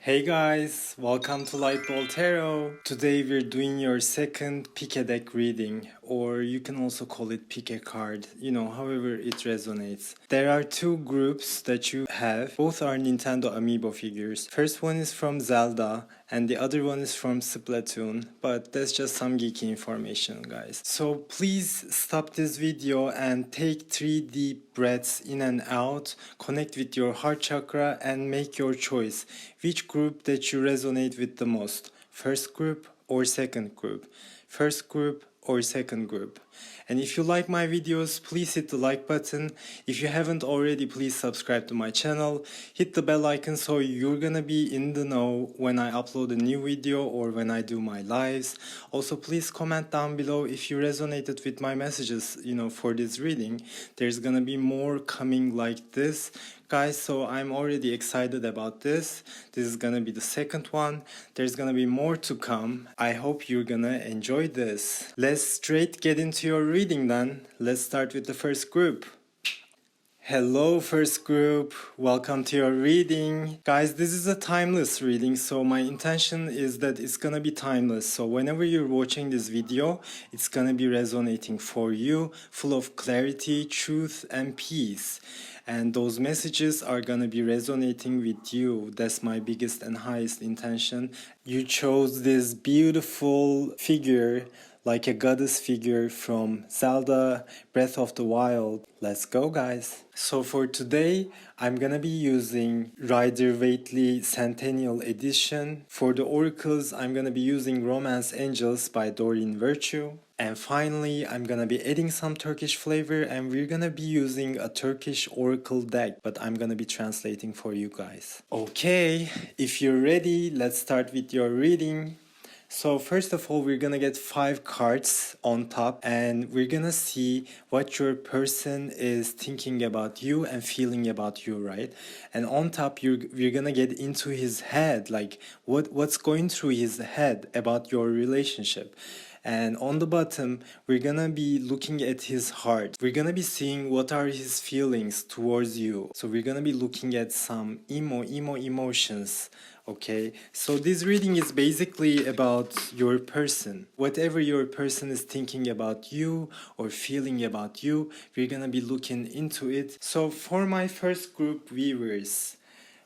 Hey guys, welcome to Lightball Tarot. Today we're doing your second pick a deck reading, or you can also call it pick a card, however it resonates. There are two groups that you have, both are Nintendo Amiibo figures. First one is from Zelda and the other one is from Splatoon, but that's just some geeky information, guys. So please stop this video and take 3 deep breaths in and out, connect with your heart chakra and make your choice. Which group that you resonate with the most? First group or second group? First group or second group? And if you like my videos, please hit the like button. If you haven't already, please subscribe to my channel. Hit the bell icon so you're gonna be in the know when I upload a new video or when I do my lives. Also, please comment down below if you resonated with my messages, for this reading. There's gonna be more coming like this, guys, so I'm already excited about this. This is gonna be the second one. There's gonna be more to come. I hope you're gonna enjoy this. Let's straight get into your reading then. Let's start with the first group. Hello first group, welcome to your reading. Guys, this is a timeless reading, so my intention is that it's gonna be timeless. So whenever you're watching this video, it's gonna be resonating for you, full of clarity, truth, and peace. And those messages are gonna be resonating with you. That's my biggest and highest intention. You chose this beautiful figure, like a goddess figure from Zelda Breath of the Wild. Let's go, guys. So for today, I'm gonna be using Rider-Waite Centennial Edition. For the oracles, I'm gonna be using Romance Angels by Doreen Virtue. And finally, I'm gonna be adding some Turkish flavor and we're gonna be using a Turkish oracle deck, but I'm gonna be translating for you guys. Okay, if you're ready, let's start with your reading. So first of all, we're gonna get 5 cards on top and we're gonna see what your person is thinking about you and feeling about you, right? And on top, we're gonna get into his head, like what's going through his head about your relationship. And on the bottom, we're gonna be looking at his heart. We're gonna be seeing what are his feelings towards you. So we're gonna be looking at some emotions. Okay, so this reading is basically about your person. Whatever your person is thinking about you or feeling about you, we're gonna be looking into it. So for my first group viewers,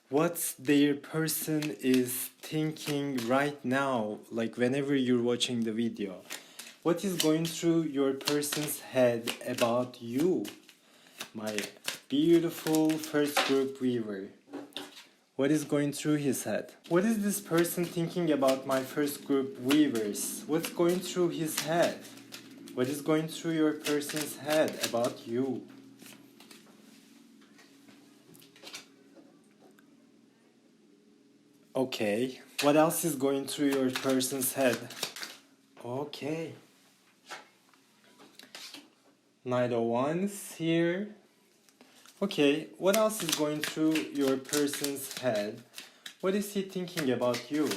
what their person is thinking right now, like whenever you're watching the video, what is going through your person's head about you, my beautiful first group viewer? What is going through his head? What is this person thinking about my first group viewers? What's going through his head? What is going through your person's head about you? Okay, what else is going through your person's head? Okay. Knight of Wands here. Okay, what else is going through your person's head? What is he thinking about you?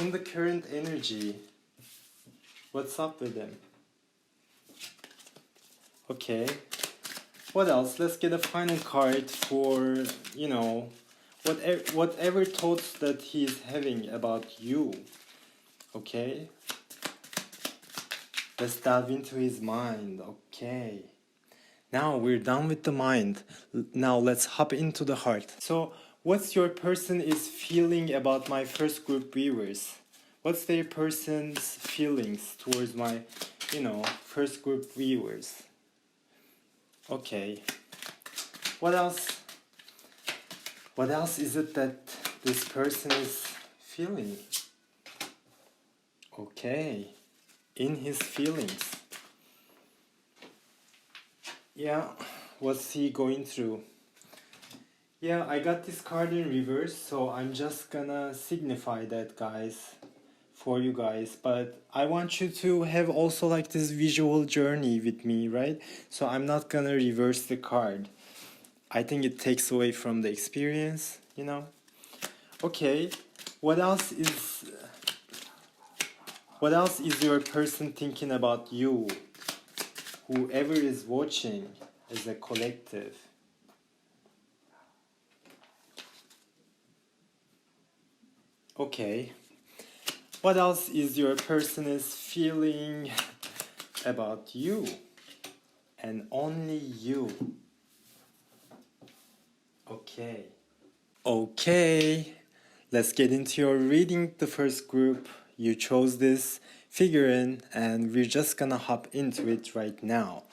In the current energy, what's up with him? Okay. What else? Let's get a final card for, whatever thoughts that he's having about you. Okay? Let's dive into his mind. Okay. Now we're done with the mind. Now let's hop into the heart. So, what's your person is feeling about my first group viewers? What's their person's feelings towards my, first group viewers? Okay. What else? What else is it that this person is feeling? Okay. In his feelings. Yeah, what's he going through? Yeah, I got this card in reverse, so I'm just gonna signify that, guys, for you guys. But I want you to have also like this visual journey with me, right? So I'm not gonna reverse the card. I think it takes away from the experience, Okay, what else is your person thinking about you? Whoever is watching as a collective. Okay. What else is your person is feeling about you? And only you. Okay. Okay. Let's get into your reading. The first group. You chose this figurine, and we're just gonna hop into it right now.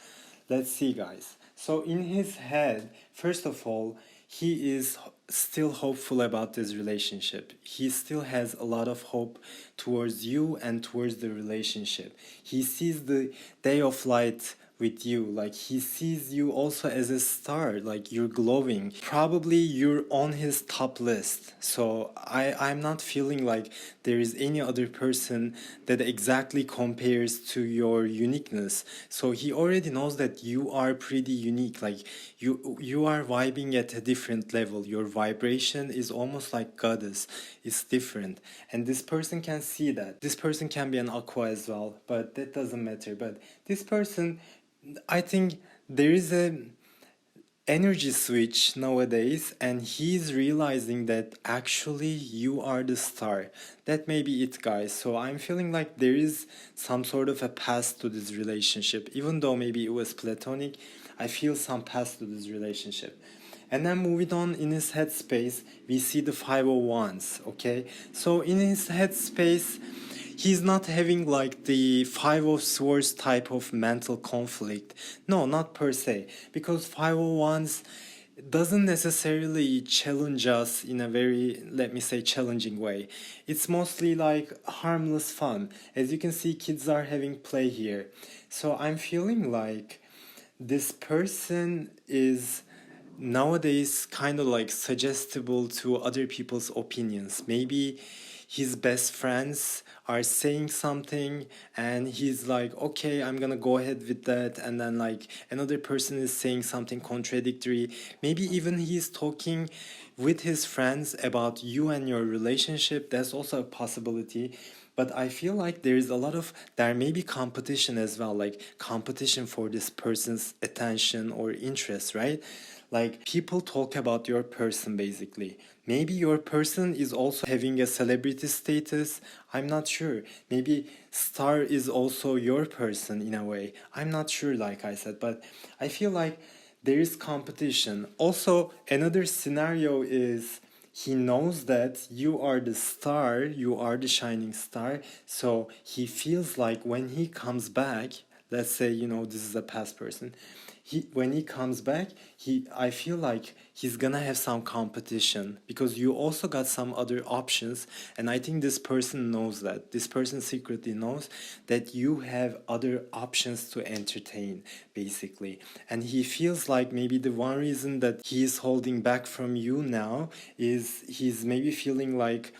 Let's see, guys. So, in his head, first of all, he is still hopeful about this relationship. He still has a lot of hope towards you and towards the relationship. He sees the day of light with you, like he sees you also as a star, like you're glowing. Probably you're on his top list. So I'm not feeling like there is any other person that exactly compares to your uniqueness. So he already knows that you are pretty unique, like you are vibing at a different level. Your vibration is almost like goddess. It's different, and this person can see that. This person can be an aqua as well, but that doesn't matter. But this person, I think there is a energy switch nowadays, and he's realizing that actually you are the star. That may be it, guys. So I'm feeling like there is some sort of a past to this relationship. Even though maybe it was platonic, I feel some past to this relationship. And then moving on, in his headspace, we see the 501s. Okay, so in his headspace, he's not having like the Five of Swords type of mental conflict. No, not per se, because 501s doesn't necessarily challenge us in a very, let me say, challenging way. It's mostly like harmless fun. As you can see, kids are having play here. So I'm feeling like this person is nowadays kind of like suggestible to other people's opinions. Maybe his best friends are saying something and he's like, okay, I'm gonna go ahead with that, and then like another person is saying something contradictory. Maybe even he's talking with his friends about you and your relationship. That's also a possibility. But I feel like there may be competition as well, like competition for this person's attention or interest, right? Like people talk about your person basically. Maybe your person is also having a celebrity status. I'm not sure. Maybe star is also your person in a way. I'm not sure, like I said, but I feel like there is competition. Also, another scenario is he knows that you are the star, you are the shining star. So he feels like when he comes back, let's say, this is a past person, when he comes back, I feel like he's gonna have some competition because you also got some other options, and I think this person knows that. This person secretly knows that you have other options to entertain, basically. And he feels like maybe the one reason that he is holding back from you now is he's maybe feeling like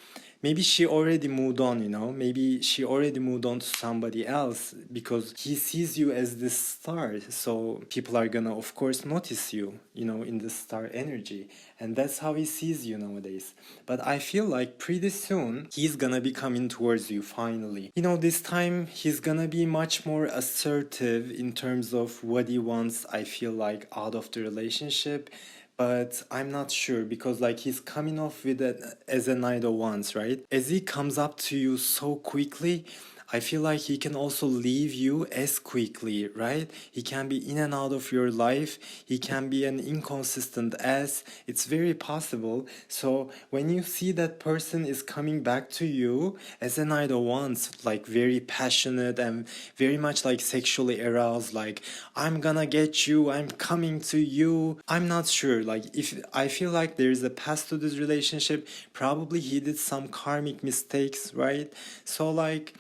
maybe she already moved on, maybe she already moved on to somebody else because he sees you as this star. So people are gonna, of course, notice you, in the star energy. And that's how he sees you nowadays. But I feel like pretty soon he's gonna be coming towards you finally. This time he's gonna be much more assertive in terms of what he wants, I feel like, out of the relationship. But I'm not sure because like he's coming off with it as a Knight of Wands, right? As he comes up to you so quickly, I feel like he can also leave you as quickly, right? He can be in and out of your life. He can be an inconsistent ass. It's very possible. So when you see that person is coming back to you as a Knight of Wands, like very passionate and very much like sexually aroused, like I'm gonna get you, I'm coming to you. I'm not sure. Like if I feel like there's a past to this relationship, probably he did some karmic mistakes, right? So like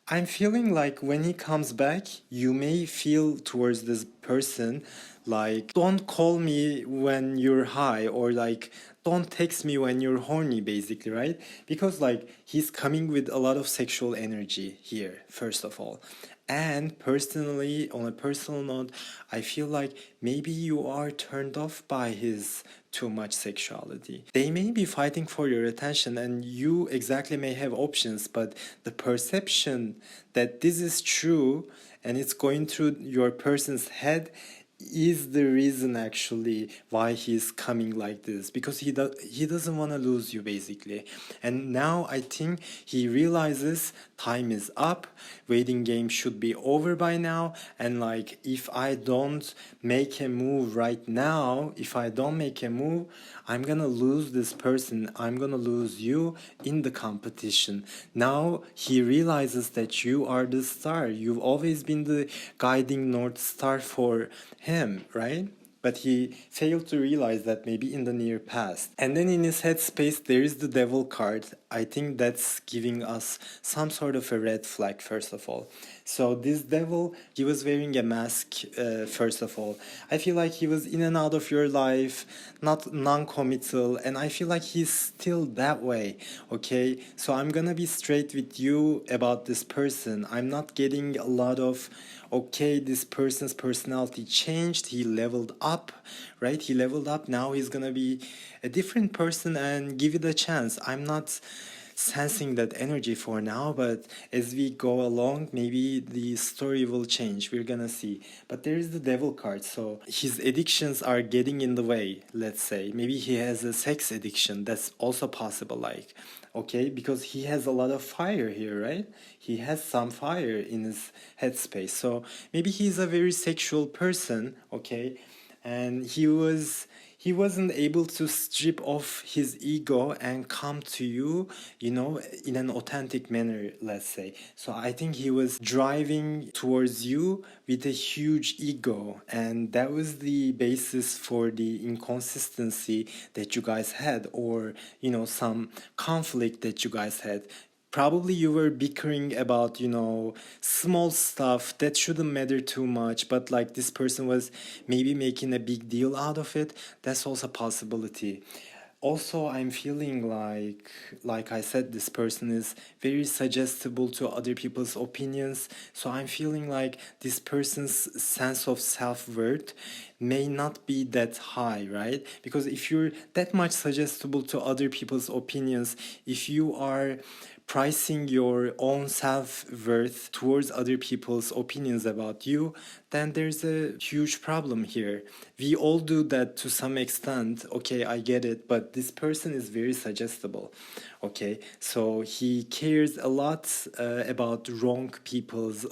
I'm feeling like when he comes back, you may feel towards this person like, don't call me when you're high, or like, don't text me when you're horny, basically, right? Because like he's coming with a lot of sexual energy here, first of all. And personally, on a personal note, I feel like maybe you are turned off by his too much sexuality. They may be fighting for your attention, and you exactly may have options, but the perception that this is true and it's going through your person's head, is the reason actually why he's coming like this, because he doesn't want to lose you basically. And now I think he realizes time is up, waiting game should be over by now, and like if I don't make a move right now, if I don't make a move, I'm gonna lose this person, I'm gonna lose you in the competition. Now he realizes that you are the star, you've always been the guiding north star for him, right? But he failed to realize that maybe in the near past. And then in his headspace, there is the devil card. I think that's giving us some sort of a red flag, first of all. So this devil, he was wearing a mask, first of all. I feel like he was in and out of your life, not non-committal, and I feel like he's still that way, okay? So I'm gonna be straight with you about this person. I'm not getting a lot of, okay, this person's personality changed, he leveled up, right? He leveled up, now he's gonna be a different person, and give it a chance. I'm not sensing that energy for now, but as we go along, maybe the story will change, we're gonna see. But there is the devil card, so his addictions are getting in the way, let's say. Maybe he has a sex addiction, that's also possible, like, okay, because he has a lot of fire here, right? He has some fire in his headspace, so maybe he's a very sexual person, okay? And he wasn't able to strip off his ego and come to you, you know, in an authentic manner, let's say. So I think he was driving towards you with a huge ego, and that was the basis for the inconsistency that you guys had, or, you know, some conflict that you guys had. Probably you were bickering about, you know, small stuff that shouldn't matter too much, but like this person was maybe making a big deal out of it. That's also a possibility. Also, I'm feeling like I said, this person is very suggestible to other people's opinions. So I'm feeling like this person's sense of self-worth may not be that high, right? Because if you're that much suggestible to other people's opinions, if you are pricing your own self-worth towards other people's opinions about you, then there's a huge problem here. We all do that to some extent, okay, I get it, but this person is very suggestible, okay? So he cares a lot about wrong people's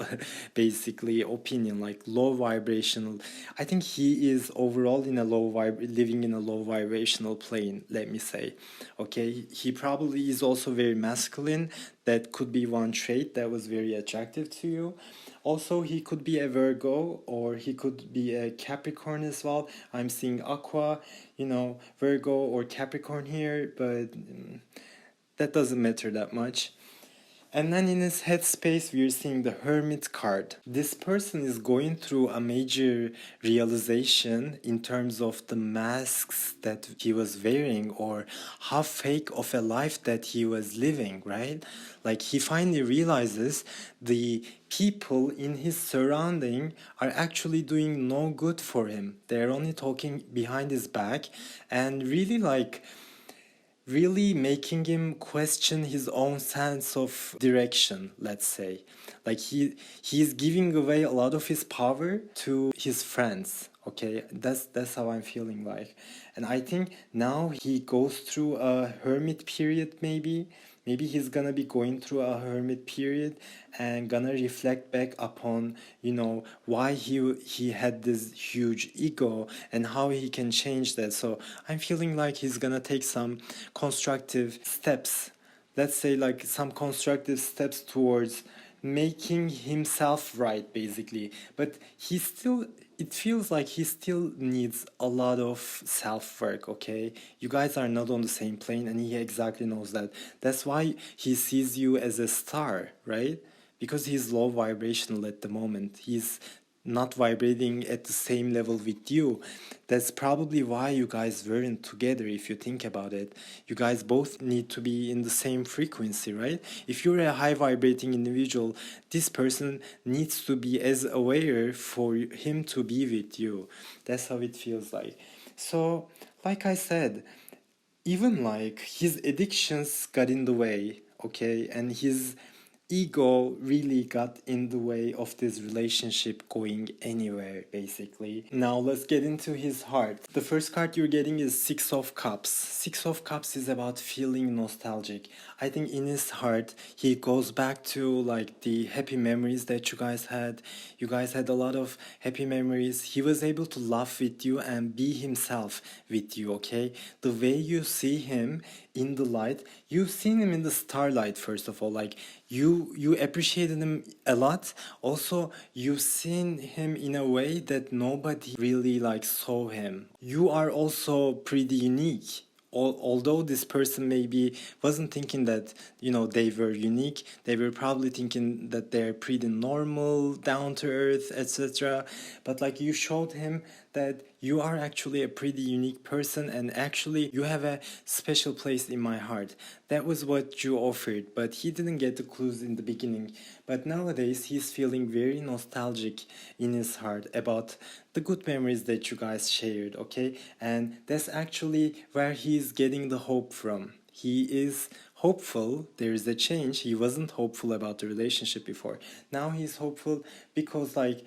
basically opinion, like low vibrational. I think he is overall in a living in a low vibrational plane, let me say, okay? He probably is also very masculine. That could be one trait that was very attractive to you. Also, he could be a Virgo, or he could be a Capricorn as well. I'm seeing Aqua, you know, Virgo or Capricorn here, but that doesn't matter that much. And then in his headspace, we're seeing the Hermit card. This person is going through a major realization in terms of the masks that he was wearing, or how fake of a life that he was living, right? Like he finally realizes the people in his surrounding are actually doing no good for him. They're only talking behind his back, and really making him question his own sense of direction, let's say. Like he's giving away a lot of his power to his friends, okay? That's how I'm feeling like. And I think now he goes through a hermit period, maybe he's gonna be going through a hermit period and gonna reflect back upon, you know, why he had this huge ego and how he can change that. So I'm feeling like he's gonna take some constructive steps, let's say, like some constructive steps towards making himself right, basically. But he still, it feels like he still needs a lot of self work, okay? You guys are not on the same plane, and he exactly knows that. That's why he sees you as a star, right? Because he's low vibrational at the moment. He's not vibrating at the same level with you. That's probably why you guys weren't together, if you think about it. You guys both need to be in the same frequency, right? If you're a high vibrating individual, this person needs to be as aware for him to be with you. That's how it feels like. So, like I said, even like his addictions got in the way, okay, and his ego really got in the way of this relationship going anywhere, basically. Now let's get into his heart. The first card you're getting is Six of Cups. Six of Cups is about feeling nostalgic. I think in his heart he goes back to like the happy memories that you guys had. You guys had a lot of happy memories. He was able to laugh with you and be himself with you, okay? The way you see him in the light, you've seen him in the starlight, first of all, like you appreciated him a lot. Also, you've seen him in a way that nobody really like saw him. You are also pretty unique. Although this person maybe wasn't thinking that they were unique, they were probably thinking that they're pretty normal, down to earth, etc. But like you showed him that you are actually a pretty unique person, and actually you have a special place in my heart. That was what you offered, but he didn't get the clues in the beginning. But nowadays he's feeling very nostalgic in his heart about the good memories that you guys shared, okay? And that's actually where he's getting the hope from. He is hopeful there is a change. He wasn't hopeful about the relationship before. Now he's hopeful because like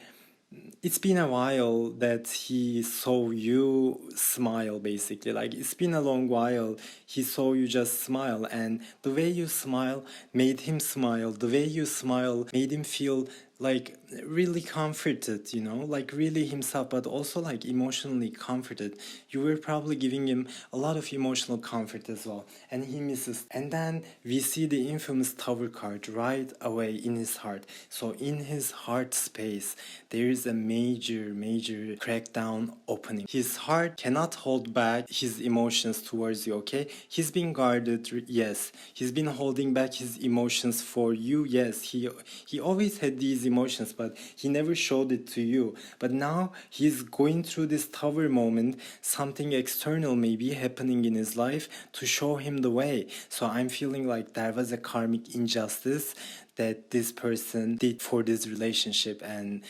it's been a while that he saw you smile, basically. Like it's been a long while he saw you just smile, and the way you smile made him smile. The way you smile made him feel like really comforted, like really himself, but also like emotionally comforted. You were probably giving him a lot of emotional comfort as well, and he misses. And then we see the infamous Tower card right away in his heart. So in his heart space there is a major crackdown opening. His heart cannot hold back his emotions towards you, okay? He's been guarded, yes. He's been holding back his emotions for you, yes. He always had these emotions, but he never showed it to you. But now he's going through this Tower moment. Something external may be happening in his life to show him the way. So I'm feeling like there was a karmic injustice that this person did for this relationship and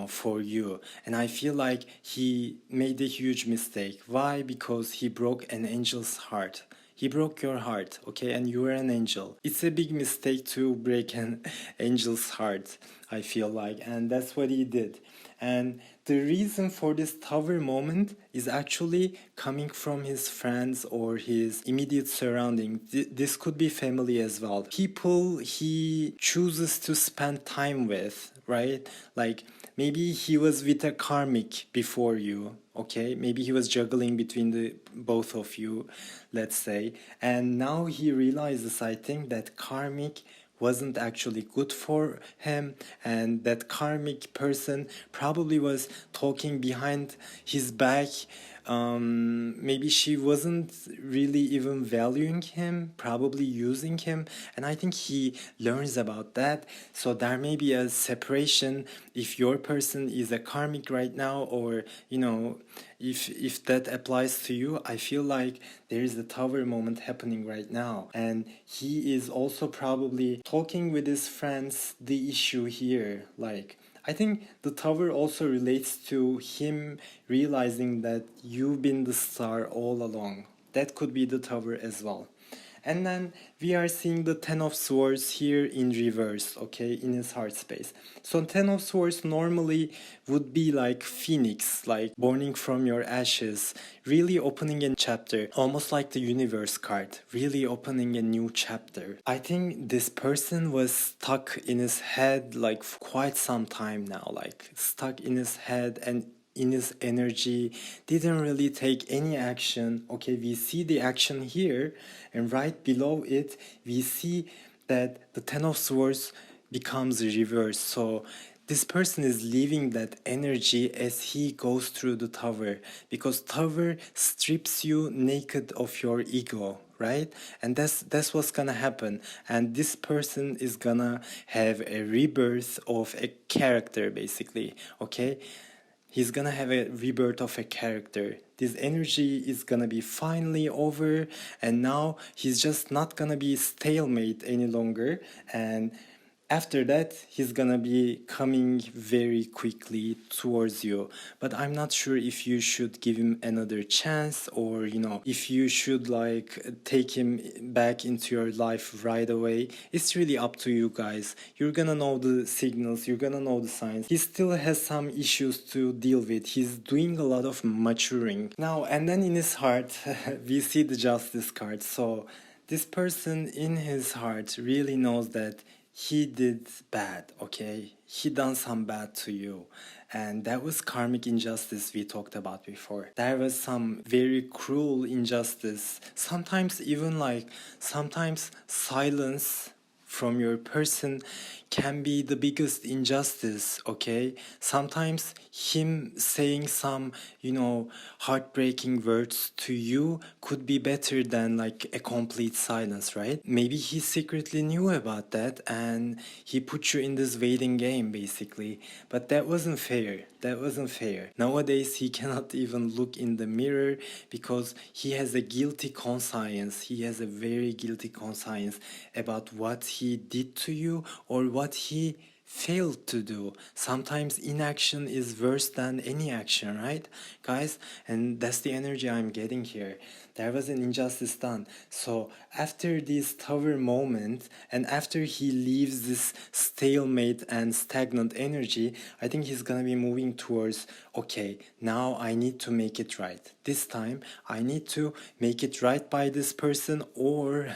for you. And I feel like he made a huge mistake. Why? Because he broke an angel's heart. He broke your heart, okay? And you were an angel. It's a big mistake to break an angel's heart, I feel like. And that's what he did. And the reason for this Tower moment is actually coming from his friends or his immediate surrounding. This could be family as well. People he chooses to spend time with, right? Like maybe he was with a karmic before you, okay? Maybe he was juggling between the both of you, let's say. And now he realizes, I think, that karmic wasn't actually good for him, and that karmic person probably was talking behind his back. Maybe she wasn't really even valuing him, probably using him, and I think he learns about that. So there may be a separation if your person is a karmic right now, or if that applies to you. I feel like there is a Tower moment happening right now, and he is also probably talking with his friends the issue here. Like I think the Tower also relates to him realizing that you've been the star all along. That could be the Tower as well. And then we are seeing the Ten of Swords here in reverse, okay, in his heart space. So Ten of Swords normally would be like Phoenix, like burning from your ashes, really opening a chapter, almost like the Universe card, really opening a new chapter. I think this person was stuck in his head like for quite some time now, like stuck in his head and in his energy, didn't really take any action. Okay, we see the action here, and right below it we see that the Ten of Swords becomes reversed. So this person is leaving that energy as he goes through the Tower, because Tower strips you naked of your ego, right? And that's what's gonna happen. And this person is gonna have a rebirth of a character, basically, okay? He's gonna have a rebirth of a character. This energy is gonna be finally over, and now he's just not gonna be stalemate any longer. And after that he's gonna be coming very quickly towards you. But I'm not sure if you should give him another chance, or if you should like take him back into your life right away. It's really up to you guys. You're gonna know the signals, you're gonna know the signs. He still has some issues to deal with. He's doing a lot of maturing now. And then in his heart we see the justice card. So this person in his heart really knows that he did bad, okay? He done some bad to you. And that was karmic injustice we talked about before. There was some very cruel injustice. Sometimes even like, sometimes silence from your person can be the biggest injustice, okay? Sometimes him saying some, heartbreaking words to you could be better than like a complete silence, right? Maybe he secretly knew about that and he put you in this waiting game basically. But that wasn't fair. That wasn't fair. Nowadays he cannot even look in the mirror because he has a guilty conscience. He has a very guilty conscience about what he did to you or what he failed to do. Sometimes inaction is worse than any action, right, guys? And that's the energy I'm getting here. There was an injustice done. So after this tower moment and after he leaves this stalemate and stagnant energy, I think he's gonna be moving towards, okay, now I need to make it right. This time I need to make it right by this person or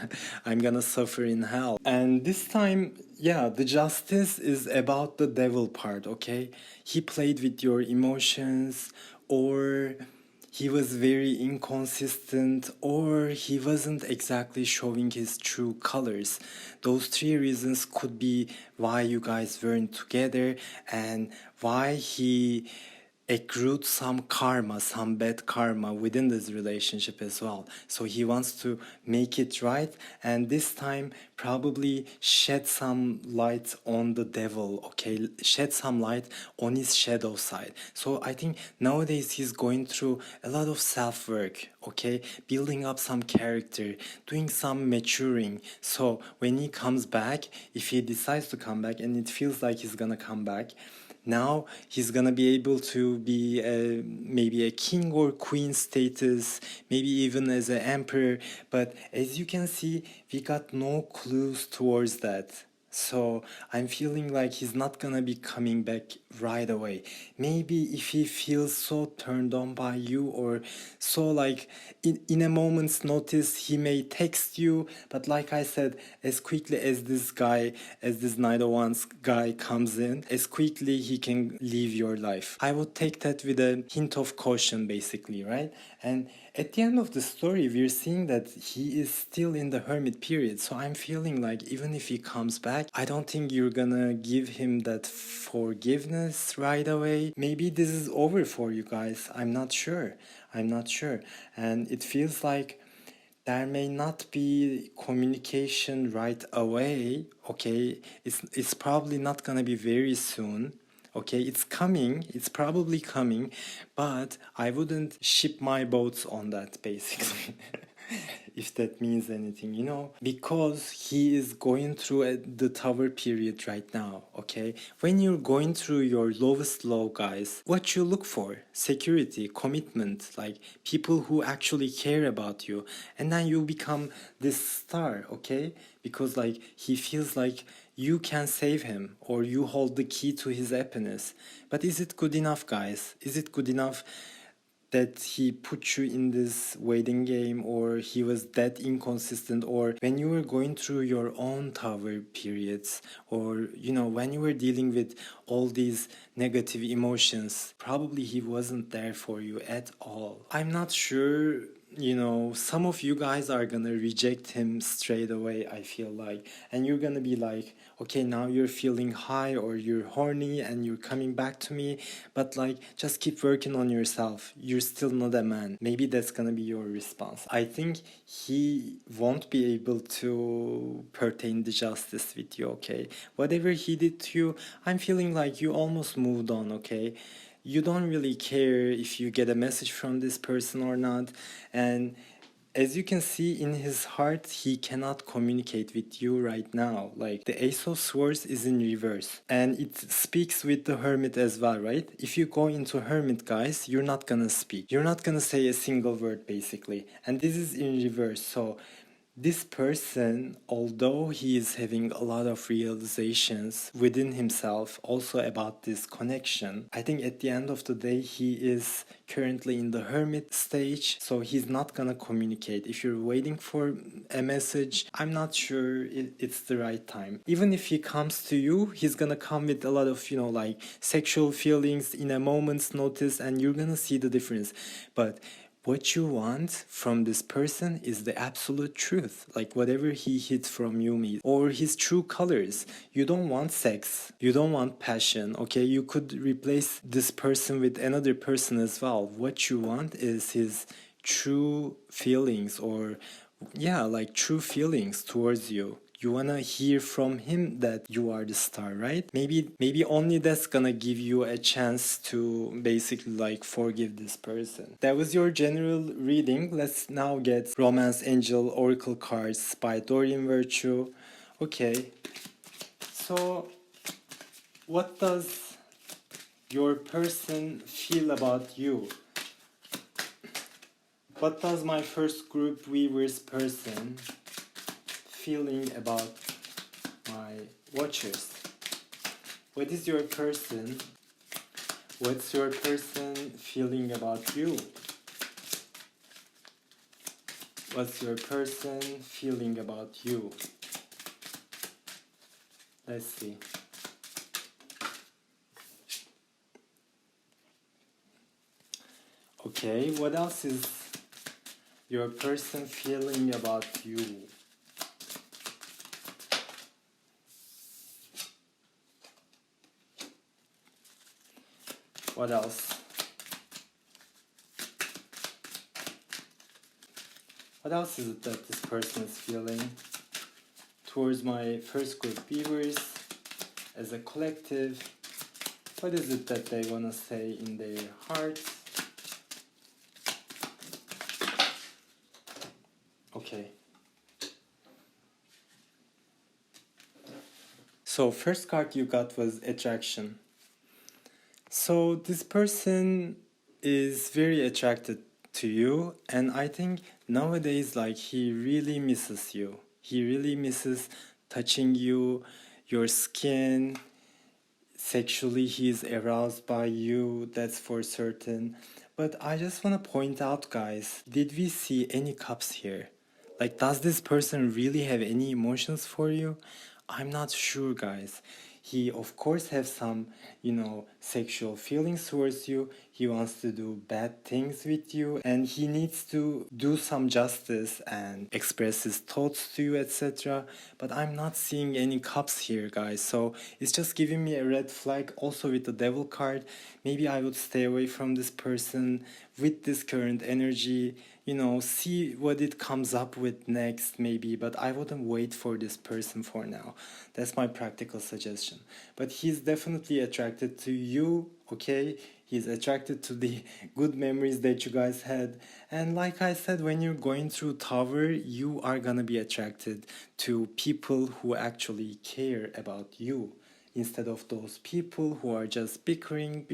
I'm gonna suffer in hell. And this time, yeah, the justice is about the devil part, okay? He played with your emotions, or he was very inconsistent, or he wasn't exactly showing his true colors. Those three reasons could be why you guys weren't together and why he accrued some karma, some bad karma within this relationship as well. So he wants to make it right, and this time probably shed some light on the devil, okay? Shed some light on his shadow side. So I think nowadays he's going through a lot of self-work, okay? Building up some character, doing some maturing. So when he comes back, if he decides to come back, and it feels like he's gonna come back, now he's gonna be able to be maybe a king or queen status, maybe even as an emperor. But as you can see, we got no clues towards that. So I'm feeling like he's not gonna be coming back right away. Maybe if he feels so turned on by you, or so like in a moment's notice, he may text you. But like I said, as quickly as this guy, as this Knight of Wands guy comes in, as quickly he can leave your life. I would take that with a hint of caution, basically, right? And at the end of the story, we're seeing that he is still in the hermit period. So I'm feeling like even if he comes back, I don't think you're gonna give him that forgiveness right away. Maybe this is over for you guys. I'm not sure. I'm not sure. And it feels like there may not be communication right away, okay? It's probably not gonna be very soon. Okay, it's coming, it's probably coming, but I wouldn't ship my boats on that, basically. If that means anything, because he is going through the tower period right now, okay? When you're going through your lowest low, guys, what you look for: security, commitment, like people who actually care about you, and then you become this star, okay? Because like he feels like you can save him, or you hold the key to his happiness. But is it good enough, guys? Is it good enough that he put you in this waiting game, or he was that inconsistent, or when you were going through your own tower periods, or when you were dealing with all these negative emotions, probably he wasn't there for you at all. I'm not sure. Some of you guys are gonna reject him straight away, I feel like, and you're gonna be like, okay, now you're feeling high, or you're horny and you're coming back to me, but like, just keep working on yourself. You're still not a man. Maybe that's gonna be your response. I think he won't be able to pertain the justice with you, okay? Whatever he did to you, I'm feeling like you almost moved on, okay? You don't really care if you get a message from this person or not, and as you can see in his heart, he cannot communicate with you right now. Like the Ace of Swords is in reverse, and it speaks with the Hermit as well, right? If you go into Hermit, guys, you're not gonna speak. You're not gonna say a single word, basically. And this is in reverse, so this person, although he is having a lot of realizations within himself also about this connection, I think at the end of the day he is currently in the hermit stage, so he's not gonna communicate. If you're waiting for a message, I'm not sure it's the right time. Even if he comes to you, he's gonna come with a lot of, like sexual feelings in a moment's notice, and you're gonna see the difference. But what you want from this person is the absolute truth, like whatever he hid from you, or his true colors. You don't want sex, you don't want passion, okay? You could replace this person with another person as well. What you want is his true feelings, or yeah, like true feelings towards you. You wanna hear from him that you are the star, right? Maybe only that's gonna give you a chance to basically like forgive this person. That was your general reading. Let's now get Romance Angel Oracle cards by Dorian Virtue. Okay, so what does your person feel about you? What does my first group viewers person feeling about my watchers? What is your person? What's your person feeling about you? What's your person feeling about you? Let's see. Okay, what else is your person feeling about you? What else? What else is it that this person is feeling towards my first group viewers as a collective? What is it that they want to say in their hearts? Okay. So first card you got was attraction. So this person is very attracted to you, and I think nowadays like he really misses you. He really misses touching you, your skin. Sexually he is aroused by you, that's for certain. But I just want to point out, guys, did we see any cups here? Like, does this person really have any emotions for you? I'm not sure, guys. He of course has some, sexual feelings towards you. He wants to do bad things with you, and he needs to do some justice and express his thoughts to you, etc. But I'm not seeing any cups here, guys, so it's just giving me a red flag. Also with the devil card, maybe I would stay away from this person with this current energy. See what it comes up with next, maybe, but I wouldn't wait for this person for now. That's my practical suggestion. But he's definitely attracted to you, okay? He's attracted to the good memories that you guys had. And like I said, when you're going through Tower, you are gonna be attracted to people who actually care about you, instead of those people who are just bickering,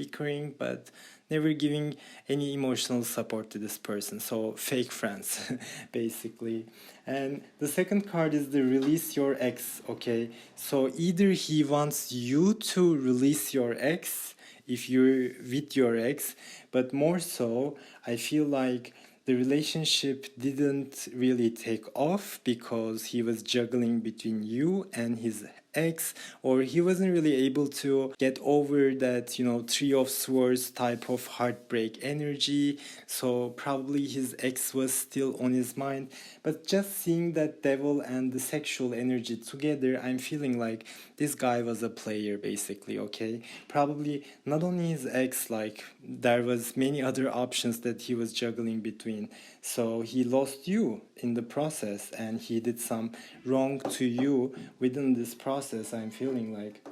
but never giving any emotional support to this person. So fake friends, basically. And the second card is the release your ex, okay? So either he wants you to release your ex if you're with your ex, but more so, I feel like the relationship didn't really take off because he was juggling between you and his ex, or he wasn't really able to get over that, Three of Swords type of heartbreak energy. So probably his ex was still on his mind. But just seeing that devil and the sexual energy together, I'm feeling like this guy was a player, basically, okay? Probably not only his ex, like there was many other options that he was juggling between. So he lost you in the process, and he did some wrong to you within this process, I'm feeling like.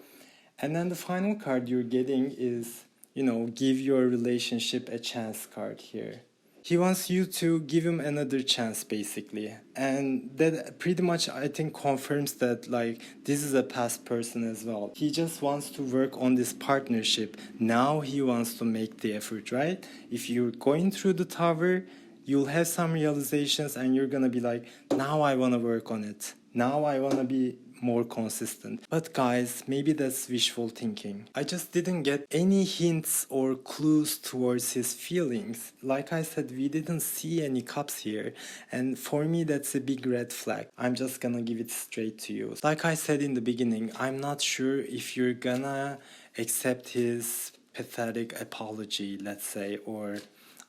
And then the final card you're getting is, give your relationship a chance card here. He wants you to give him another chance, basically. And that pretty much, I think, confirms that, like, this is a past person as well. He just wants to work on this partnership. Now he wants to make the effort, right? If you're going through the tower, you'll have some realizations and you're gonna be like, now I wanna work on it. Now I wanna be more consistent. But guys, maybe that's wishful thinking. I just didn't get any hints or clues towards his feelings. Like I said, we didn't see any cups here, and for me that's a big red flag. I'm just gonna give it straight to you. Like I said in the beginning, I'm not sure if you're gonna accept his pathetic apology, let's say, or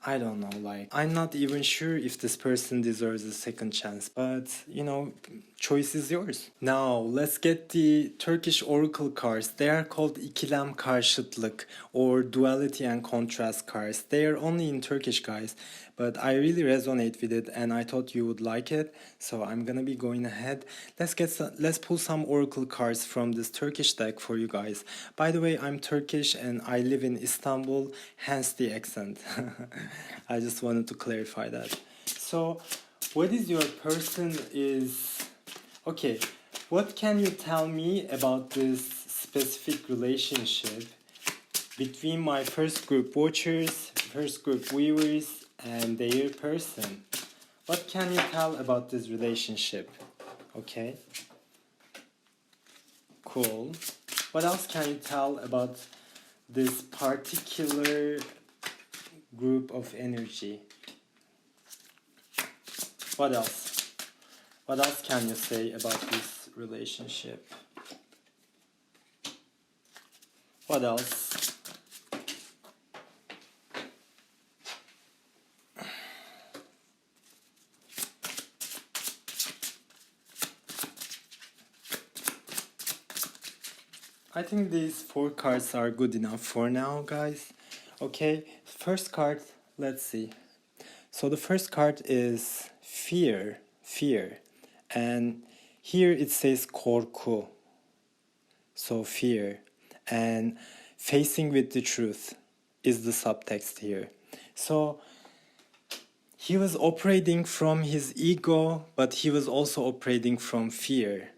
I don't know, like, I'm not even sure if this person deserves a second chance, but choice is yours. Now, let's get the Turkish oracle cards. They are called ikilem karşıtlık or duality and contrast cards. They are only in Turkish, guys, but I really resonate with it and I thought you would like it, so I'm gonna be going ahead. Let's pull some oracle cards from this Turkish deck for you guys. By the way, I'm Turkish and I live in Istanbul, hence the accent. I just wanted to clarify that. So, what is your person is... Okay, what can you tell me about this specific relationship between my first group watchers, first group viewers, and their person? What can you tell about this relationship? Okay. Cool. What else can you tell about this particular group of energy? What else? What else can you say about this relationship? What else? I think these 4 cards are good enough for now, guys. Okay, first card, let's see. So the first card is fear. And here it says korku. So fear. And facing with the truth is the subtext here. So he was operating from his ego, but he was also operating from fear,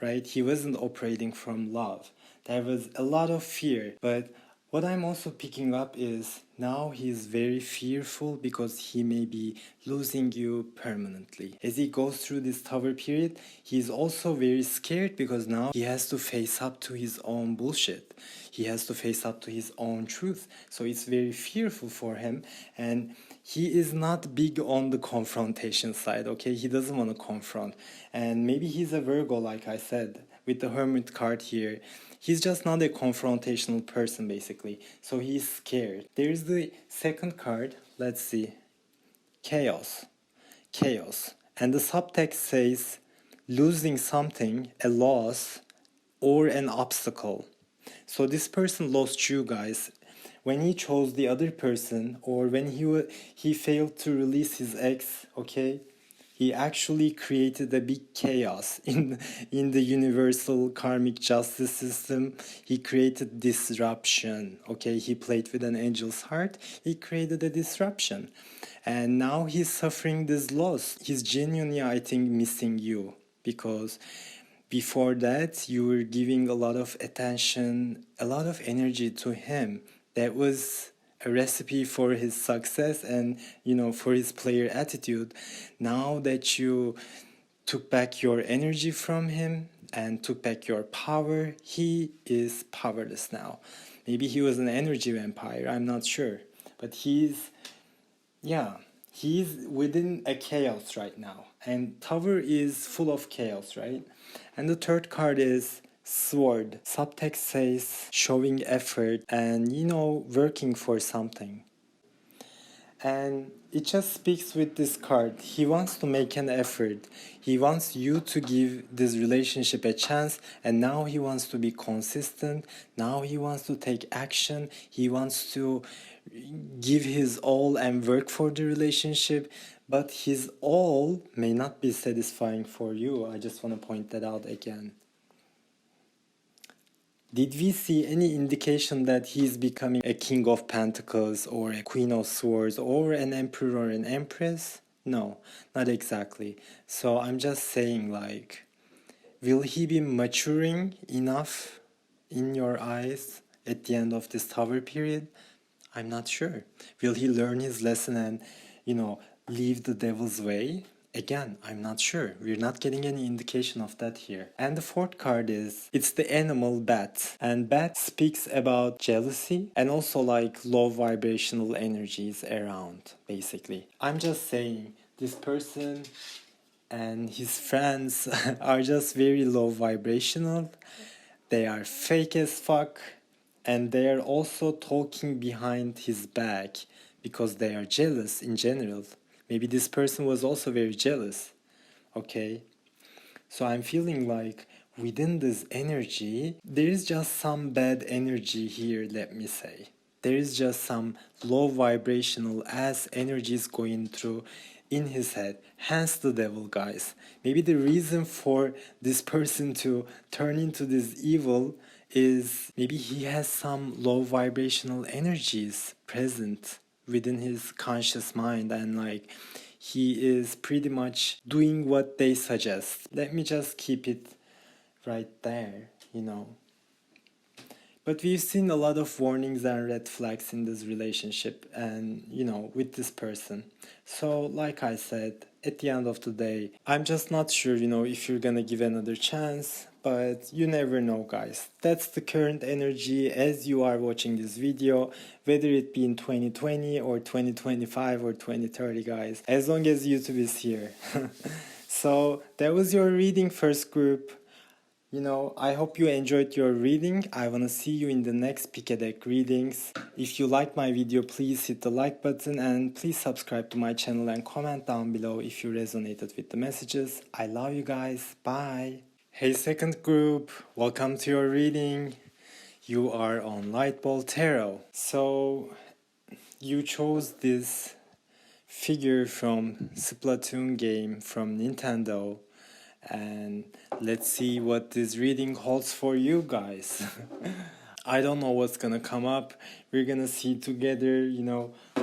right? He wasn't operating from love. There was a lot of fear, but what I'm also picking up is now he's very fearful because he may be losing you permanently. As he goes through this tower period, he's also very scared because now he has to face up to his own bullshit. He has to face up to his own truth. So it's very fearful for him, and he is not big on the confrontation side, okay? He doesn't want to confront. And maybe he's a Virgo, like I said, with the Hermit card here. He's just not a confrontational person, basically. So he's scared. There's the second card. Let's see. Chaos. And the subtext says losing something, a loss, or an obstacle. So this person lost you, guys. When he chose the other person, or when he failed to release his ex, okay? He actually created a big chaos in the universal karmic justice system. He created disruption. Okay, he played with an angel's heart. He created a disruption. And now he's suffering this loss. He's genuinely, I think, missing you. Because before that, you were giving a lot of attention, a lot of energy to him. That was a recipe for his success and for his player attitude. Now that you took back your energy from him and took back your power, he is powerless now. Maybe he was an energy vampire, I'm not sure, but he's within a chaos right now, and tower is full of chaos, right? And the third card is sword. Subtext says showing effort and working for something. And it just speaks with this card. He wants to make an effort. He wants you to give this relationship a chance, and now he wants to be consistent. Now he wants to take action. He wants to give his all and work for the relationship, but his all may not be satisfying for you. I just want to point that out again. Did we see any indication that he's becoming a king of pentacles or a queen of swords or an emperor or an empress? No, not exactly. So I'm just saying, like, will he be maturing enough in your eyes at the end of this Tower period? I'm not sure. Will he learn his lesson and, leave the devil's way? Again, I'm not sure. We're not getting any indication of that here. And the fourth card it's the animal bat. And bat speaks about jealousy and also like low vibrational energies around, basically. I'm just saying this person and his friends are just very low vibrational. They are fake as fuck. And they are also talking behind his back because they are jealous in general. Maybe this person was also very jealous. Okay? So I'm feeling like within this energy, there is just some bad energy here, let me say. There is just some low vibrational ass energies going through in his head. Hence the devil, guys. Maybe the reason for this person to turn into this evil is maybe he has some low vibrational energies present within his conscious mind, and like he is pretty much doing what they suggest. Let me just keep it right there. But we've seen a lot of warnings and red flags in this relationship and, with this person. So, like I said, at the end of the day, I'm just not sure, if you're gonna give another chance. But you never know, guys. That's the current energy as you are watching this video, whether it be in 2020 or 2025 or 2030, guys. As long as YouTube is here. So, that was your reading, first group. I hope you enjoyed your reading. I want to see you in the next Pick a Deck readings. If you like my video, please hit the like button and please subscribe to my channel and comment down below if you resonated with the messages. I love you guys. Bye. Hey second group, welcome to your reading. You are on Light Ball Tarot. So you chose this figure from Splatoon game from Nintendo. And let's see what this reading holds for you guys. I don't know what's gonna come up. We're gonna see together,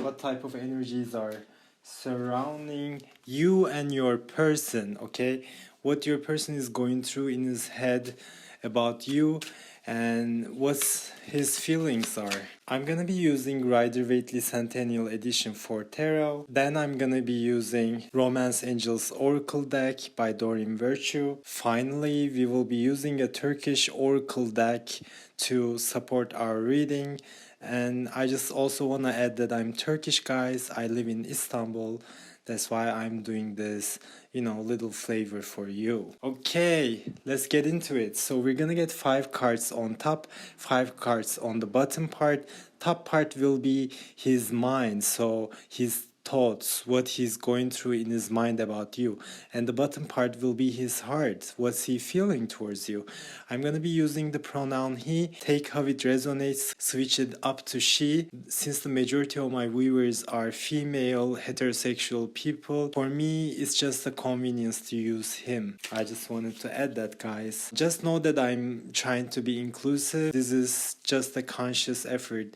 what type of energies are surrounding you and your person, okay? What your person is going through in his head about you and what his feelings are. I'm gonna be using Rider-Waite Centennial Edition for Tarot. Then I'm gonna be using Romance Angels Oracle deck by Doreen Virtue. Finally, we will be using a Turkish Oracle deck to support our reading. And I just also want to add that I'm Turkish, guys. I live in Istanbul. That's why I'm doing this, little flavor for you. Okay, let's get into it. So we're gonna get 5 cards on top, 5 cards on the bottom part. Top part will be his mind, so his thoughts, what he's going through in his mind about you. And the bottom part will be his heart, what's he feeling towards you. I'm going to be using the pronoun he. Take how it resonates, switch it up to she. Since the majority of my viewers are female, heterosexual people, for me it's just a convenience to use him. I just wanted to add that, guys. Just know that I'm trying to be inclusive. This is just a conscious effort.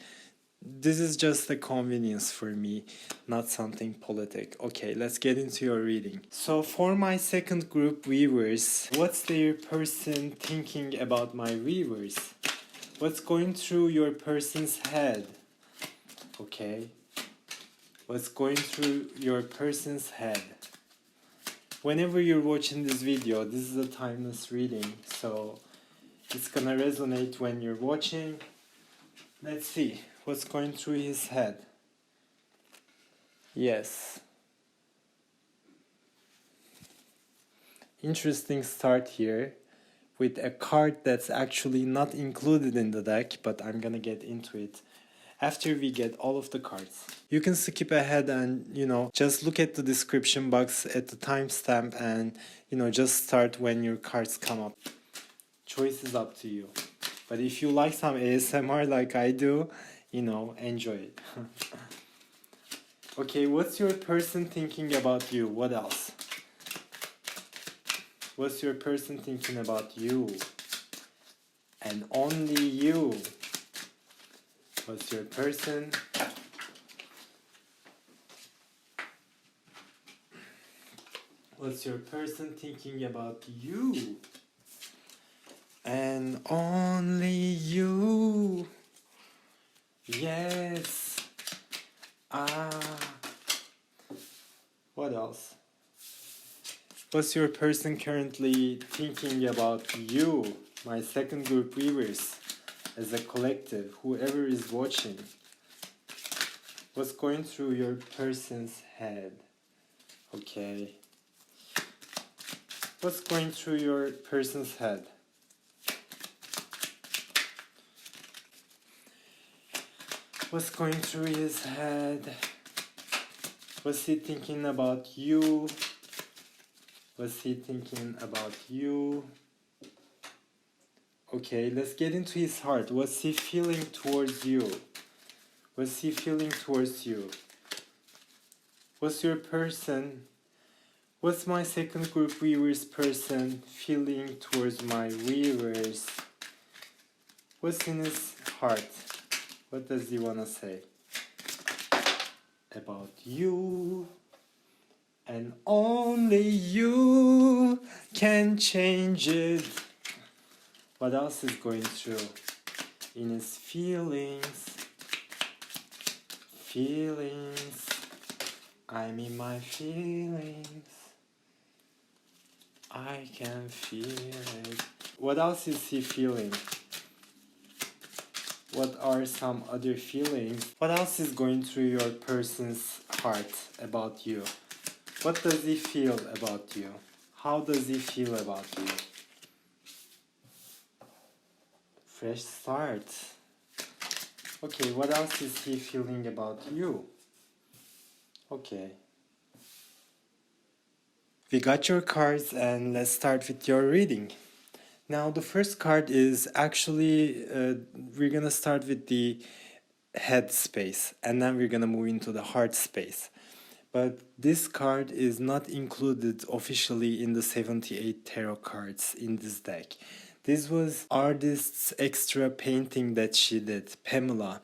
This is just a convenience for me, not something politic. Okay, let's get into your reading. So for my second group viewers, what's their person thinking about my viewers? What's going through your person's head? Okay. What's going through your person's head? Whenever you're watching this video, this is a timeless reading, so it's gonna resonate when you're watching. Let's see. What's going through his head? Yes. Interesting start here with a card that's actually not included in the deck, but I'm gonna get into it after we get all of the cards. You can skip ahead and, just look at the description box at the timestamp and, just start when your cards come up. Choice is up to you. But if you like some ASMR like I do, enjoy it. Okay, what's your person thinking about you? What else? What's your person thinking about you? and only you. What's your person? What's your person thinking about you? And only you. Yes. What else? What's your person currently thinking about you, my second group viewers, as a collective, whoever is watching? What's going through your person's head? Okay. What's going through your person's head? What's going through his head? What's he thinking about you? What's he thinking about you? Okay, let's get into his heart. What's he feeling towards you? What's he feeling towards you? What's your person? What's my second group viewers person feeling towards my viewers? What's in his heart? What does he want to say about you? And only you can change it. What else is going through in his feelings? Feelings. I'm in my feelings. I can feel it. What else is he feeling? What are some other feelings? What else is going through your person's heart about you? What does he feel about you? How does he feel about you? Fresh start. Okay, what else is he feeling about you? Okay. We got your cards and let's start with your reading. Now the first card is actually, we're gonna start with the head space and then we're gonna move into the heart space. But this card is not included officially in the 78 tarot cards in this deck. This was artist's extra painting that she did, Pamela.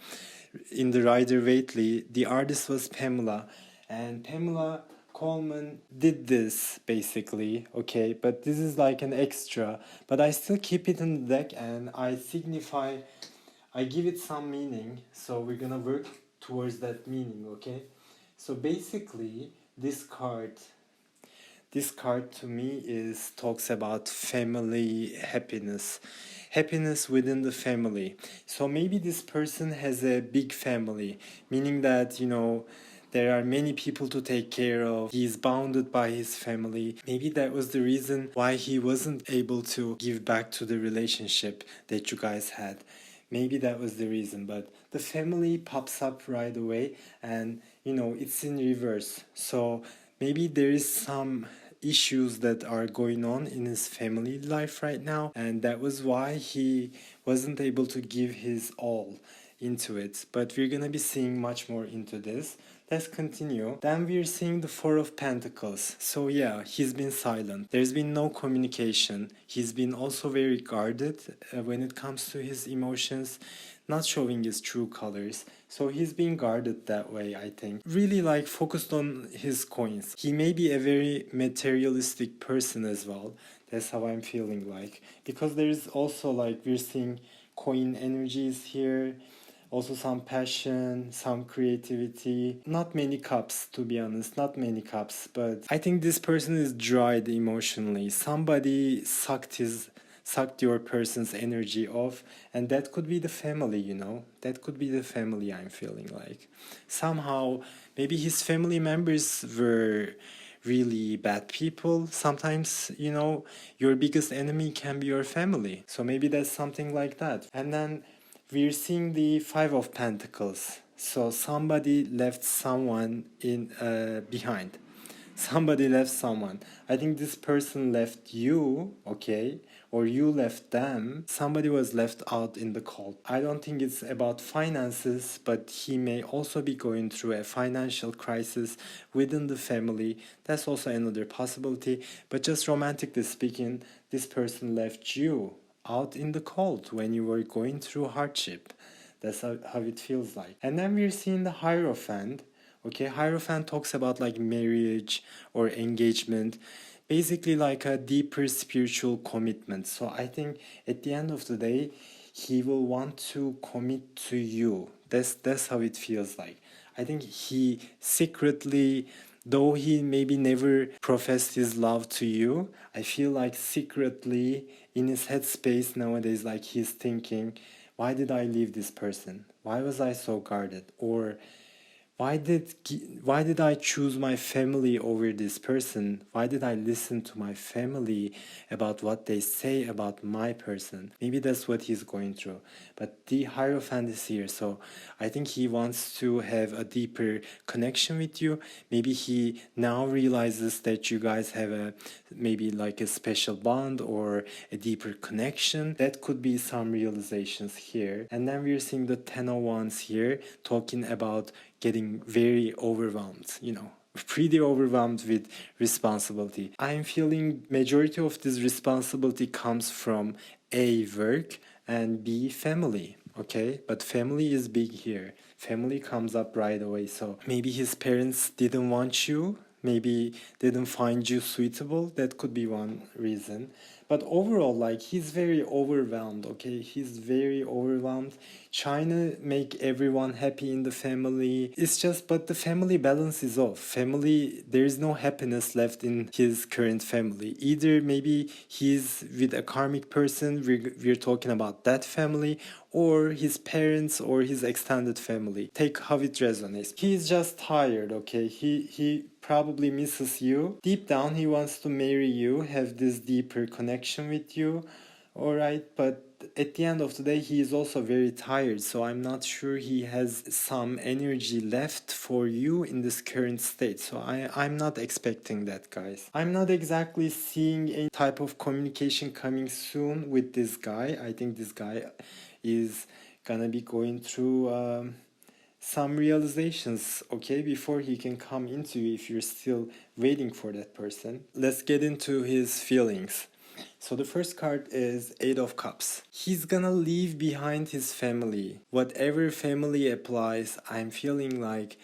In the Rider-Waite, the artist was Pamela, and Pamela Coleman did this basically, okay, but this is like an extra, but I still keep it in the deck and I give it some meaning, so we're gonna work towards that meaning, okay? So basically, this card to me talks about family happiness, happiness within the family. So maybe this person has a big family, meaning that, there are many people to take care of. He is bounded by his family. Maybe that was the reason why he wasn't able to give back to the relationship that you guys had. Maybe that was the reason, but the family pops up right away and, it's in reverse. So maybe there is some issues that are going on in his family life right now, and that was why he wasn't able to give his all into it. But we're gonna be seeing much more into this. Let's continue. Then we're seeing the Four of Pentacles. So yeah, he's been silent. There's been no communication. He's been also very guarded when it comes to his emotions, not showing his true colors. So he's being guarded that way, I think. Really focused on his coins. He may be a very materialistic person as well. That's how I'm feeling like. Because there's also we're seeing coin energies here. Also some passion, some creativity. Not many cups, to be honest, not many cups. But I think this person is dried emotionally. Somebody sucked your person's energy off, and that could be the family, That could be the family I'm feeling like. Somehow, maybe his family members were really bad people. Sometimes, your biggest enemy can be your family. So maybe that's something like that. And then we're seeing the Five of Pentacles. So somebody left someone behind. Somebody left someone. I think this person left you, okay? Or you left them. Somebody was left out in the cold. I don't think it's about finances, but he may also be going through a financial crisis within the family. That's also another possibility. But just romantically speaking, this person left you. out in the cold when you were going through hardship. That's how it feels like. And then we're seeing the Hierophant. Okay, Hierophant talks about like marriage or engagement, basically like a deeper spiritual commitment. So I think at the end of the day, he will want to commit to you. That's how it feels like. I think he secretly, though he maybe never professed his love to you, I feel like secretly in his headspace nowadays, like he's thinking, why did I leave this person? Why was I so guarded? Or why did I choose my family over this person? Why did I listen to my family about what they say about my person? Maybe that's what he's going through. But the Hierophant is here, so I think he wants to have a deeper connection with you. Maybe he now realizes that you guys have a maybe like a special bond or a deeper connection. That could be some realizations here. And then we're seeing the Ten of Wands here talking about getting very overwhelmed, pretty overwhelmed with responsibility. I'm feeling majority of this responsibility comes from A, work, and B, family. Okay, but family is big here. Family comes up right away. So maybe his parents didn't want you, maybe didn't find you suitable. That could be one reason. But overall, like, he's very overwhelmed. Okay, he's very overwhelmed, trying to make everyone happy in the family. It's just, but the family balance is off. Family, there is no happiness left in his current family. Either maybe he's with a karmic person, we're talking about that family, or his parents or his extended family. Take how it resonates. He's just tired. Okay, he probably misses you. Deep down, he wants to marry you, have this deeper connection with you. All right, but at the end of the day, he is also very tired. So I'm not sure he has some energy left for you in this current state. So I'm not expecting that, guys. I'm not exactly seeing any type of communication coming soon with this guy. I think this guy is gonna be going through some realizations, okay, before he can come into you if you're still waiting for that person. Let's get into his feelings. So the first card is Eight of Cups. He's gonna leave behind his family. Whatever family applies, I'm feeling like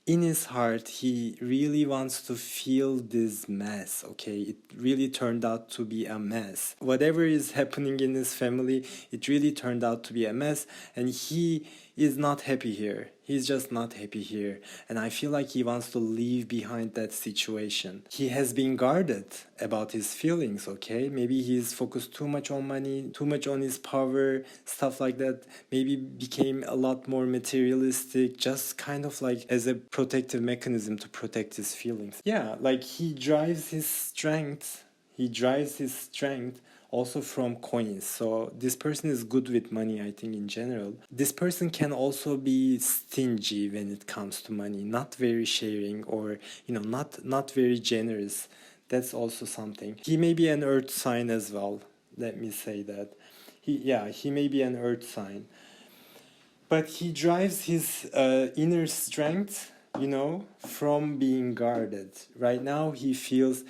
in his heart, he really wants to feel this mess, okay? It really turned out to be a mess. Whatever is happening in his family, it really turned out to be a mess, and he is not happy here. He's just not happy here. And I feel like he wants to leave behind that situation. He has been guarded about his feelings, okay? Maybe he's focused too much on money, too much on his power, stuff like that. Maybe became a lot more materialistic, just kind of like as a protective mechanism to protect his feelings. Yeah, like he drives his strength also from coins. So this person is good with money, I think, in general. This person can also be stingy when it comes to money, not very sharing, or not very generous. That's also something. He may be an earth sign as well. Let me say that. He may be an earth sign. But he drives his inner strength, from being guarded. Right now he feels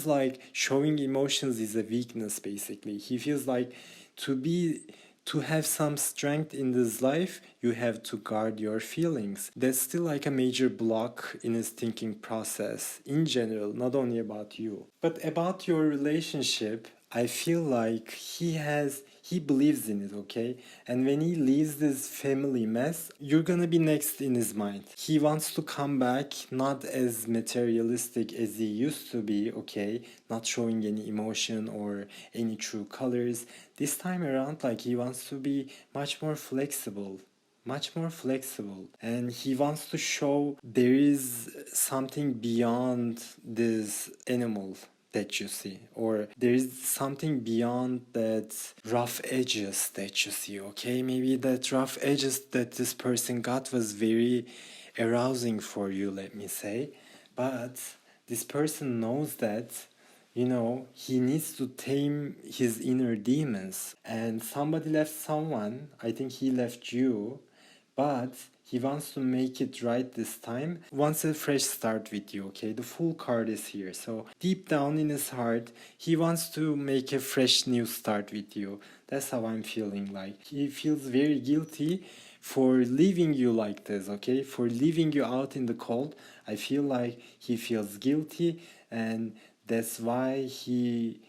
like showing emotions is a weakness. Basically, he feels like to have some strength in this life, you have to guard your feelings. That's still like a major block in his thinking process in general, not only about you. But about your relationship, I feel like he believes in it, okay? And when he leaves this family mess, you're gonna be next in his mind. He wants to come back, not as materialistic as he used to be, okay? Not showing any emotion or any true colors. This time around, like, he wants to be much more flexible. And he wants to show there is something beyond this animal that you see, or there is something beyond that rough edges that you see, okay? Maybe that rough edges that this person got was very arousing for you, let me say, but this person knows that he needs to tame his inner demons, and somebody left someone. I think he left you, but he wants to make it right this time. Wants a fresh start with you, okay? The Fool card is here. So deep down in his heart, he wants to make a fresh new start with you. That's how I'm feeling like. He feels very guilty for leaving you like this, okay? For leaving you out in the cold. I feel like he feels guilty, and that's why he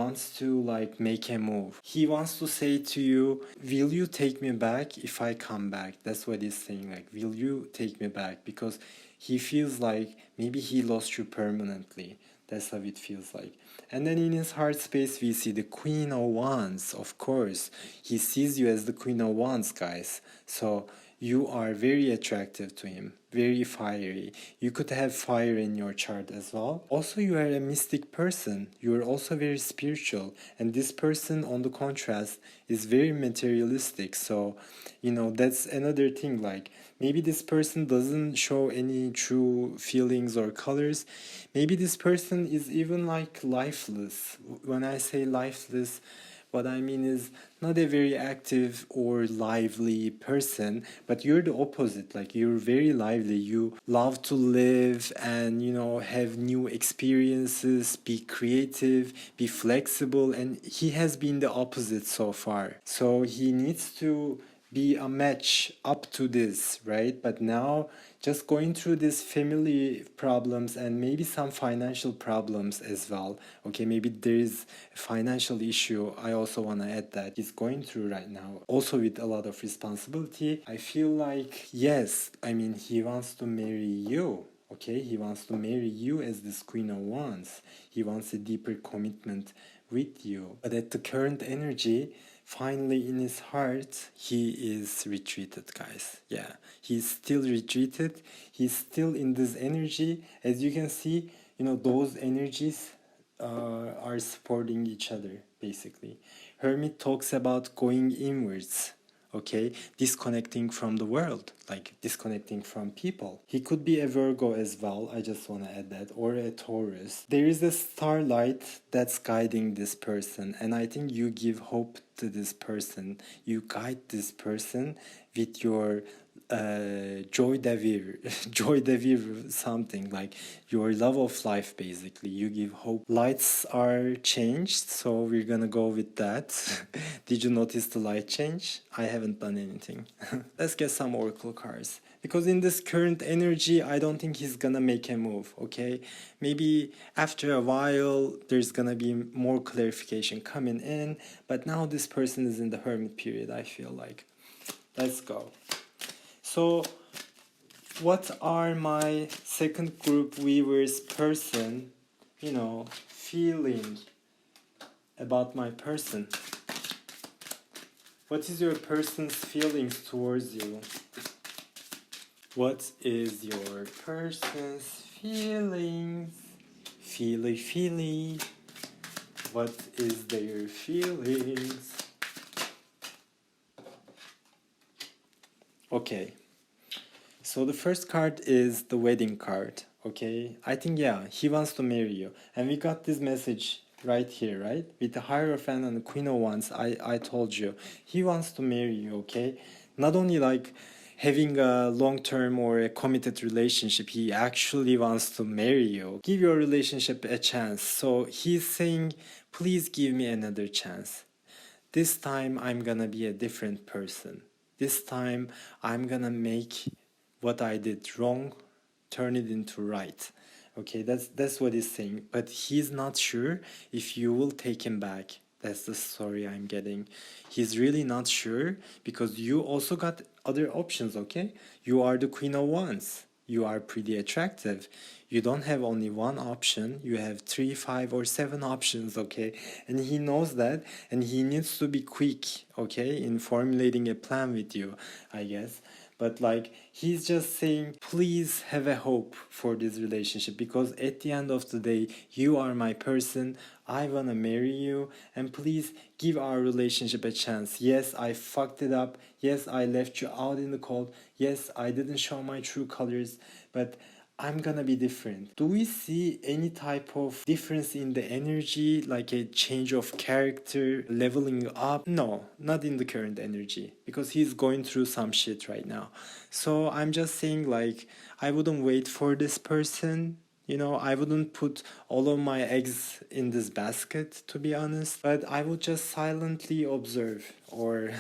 wants to like make a move. He wants to say to you, will you take me back if I come back? That's what he's saying, like, will you take me back? Because he feels like maybe he lost you permanently. That's how it feels like. And then in his heart space, we see the Queen of Wands, of course. He sees you as the Queen of Wands, guys. So you are very attractive to him, very fiery. You could have fire in your chart as well. Also, you are a mystic person. You are also very spiritual. And this person, on the contrast, is very materialistic. So, that's another thing. Like, maybe this person doesn't show any true feelings or colors. Maybe this person is even like lifeless. When I say lifeless, what I mean is not a very active or lively person, but you're the opposite. Like, you're very lively. You love to live and, have new experiences, be creative, be flexible. And he has been the opposite so far. So he needs to be a match up to this, right? But now, just going through these family problems and maybe some financial problems as well. Okay, maybe there is a financial issue. I also want to add that he's going through right now, also with a lot of responsibility. I feel like, yes, he wants to marry you. Okay, he wants to marry you as this Queen of Wands. He wants a deeper commitment with you. But at the current energy, finally in his heart, he is retreated, guys. Yeah, he's still retreated. He's still in this energy. As you can see, those energies are supporting each other, basically. Hermit talks about going inwards. Okay, disconnecting from the world, like disconnecting from people. He could be a Virgo as well, I just want to add that, or a Taurus. There is a starlight that's guiding this person, and I think you give hope to this person. You guide this person with your joy de vivre, joy de vivre, something like your love of life, basically. You give hope. Lights are changed, so we're gonna go with that. Did you notice the light change? I haven't done anything. Let's get some oracle cards. Because in this current energy, I don't think he's gonna make a move, okay? Maybe after a while, there's gonna be more clarification coming in, but now this person is in the hermit period, I feel like. Let's go. So, what are my second group viewers person, feeling about my person? What is your person's feelings towards you? What is your person's feelings? Feely. What is their feelings? Okay. So the first card is the wedding card, okay? I think, yeah, he wants to marry you. And we got this message right here, right? With the Hierophant and the Queen of Wands, I told you. He wants to marry you, okay? Not only like having a long-term or a committed relationship, he actually wants to marry you. Give your relationship a chance. So he's saying, please give me another chance. This time I'm gonna be a different person. This time I'm gonna make what I did wrong, turn it into right. Okay, that's what he's saying. But he's not sure if you will take him back. That's the story I'm getting. He's really not sure because you also got other options, okay? You are the Queen of Wands. You are pretty attractive. You don't have only one option. You have 3, 5, or 7 options, okay? And he knows that, and he needs to be quick, okay, in formulating a plan with you, I guess. But like, he's just saying, please have a hope for this relationship, because at the end of the day, you are my person. I wanna marry you, and please give our relationship a chance. Yes, I fucked it up. Yes, I left you out in the cold. Yes, I didn't show my true colors, but I'm gonna be different. Do we see any type of difference in the energy, like a change of character, leveling up? No, not in the current energy, because he's going through some shit right now. So I'm just saying, like, I wouldn't wait for this person. I wouldn't put all of my eggs in this basket, to be honest, but I would just silently observe or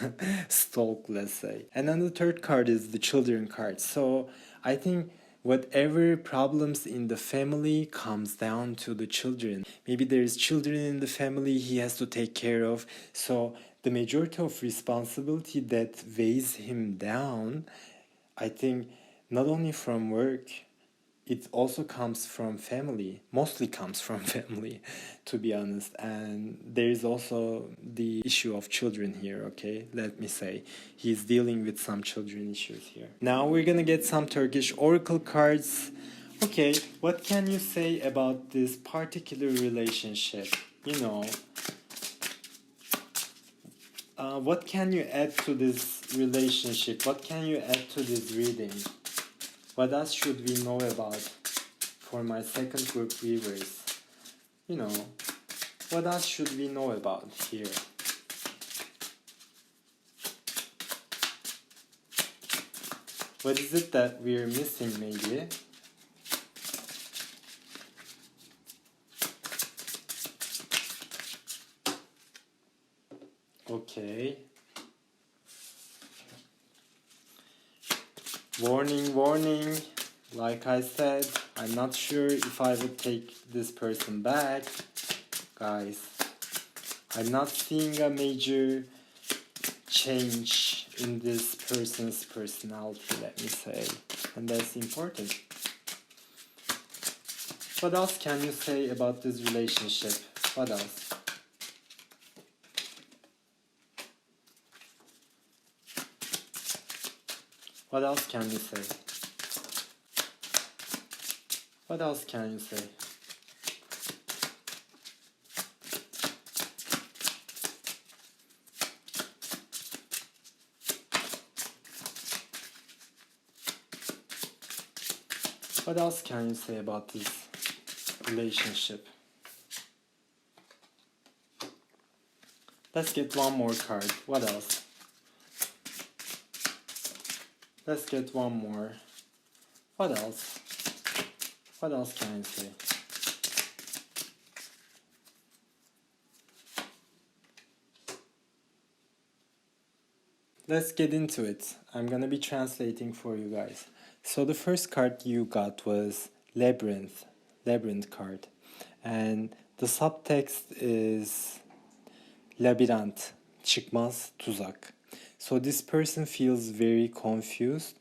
stalk, let's say. And then the third card is the children card. So I think whatever problems in the family comes down to the children. Maybe there's children in the family he has to take care of. So the majority of responsibility that weighs him down, I think, not only from work, it also comes from family, mostly comes from family, to be honest. And there is also the issue of children here, okay? Let me say, he's dealing with some children issues here. Now we're gonna get some Turkish oracle cards. Okay, what can you say about this particular relationship? What can you add to this relationship? What can you add to this reading? What else should we know about for my second group viewers? What else should we know about here? What is it that we're missing, maybe? Okay. Warning, warning. Like I said, I'm not sure if I would take this person back. Guys, I'm not seeing a major change in this person's personality, let me say. And that's important. What else can you say about this relationship? What else? What else can you say? What else can you say? What else can you say about this relationship? Let's get one more card. What else? Let's get one more. What else? What else can I say? Let's get into it. I'm gonna be translating for you guys. So the first card you got was Labyrinth card. And the subtext is labirent, çıkmaz tuzak. So this person feels very confused,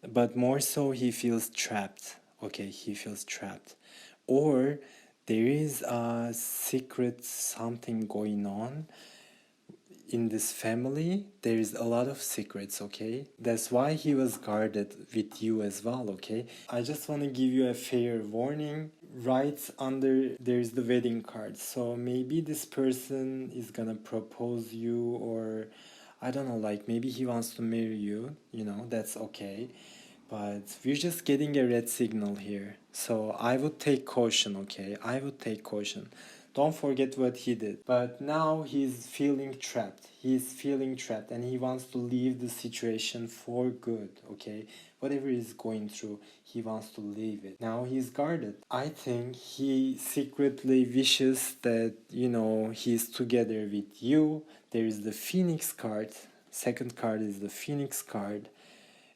but more so he feels trapped. Okay, he feels trapped. Or there is a secret something going on in this family. There is a lot of secrets, okay? That's why he was guarded with you as well, okay? I just want to give you a fair warning. Right under there's the wedding card. So maybe this person is gonna propose you, or I don't know, like maybe he wants to marry you, that's okay. But we're just getting a red signal here. So I would take caution, okay? I would take caution. Don't forget what he did. But now he's feeling trapped. He's feeling trapped and he wants to leave the situation for good, okay? Whatever he's going through, he wants to leave it. Now he's guarded. I think he secretly wishes that, he's together with you. There is the Phoenix card. Second card is the Phoenix card.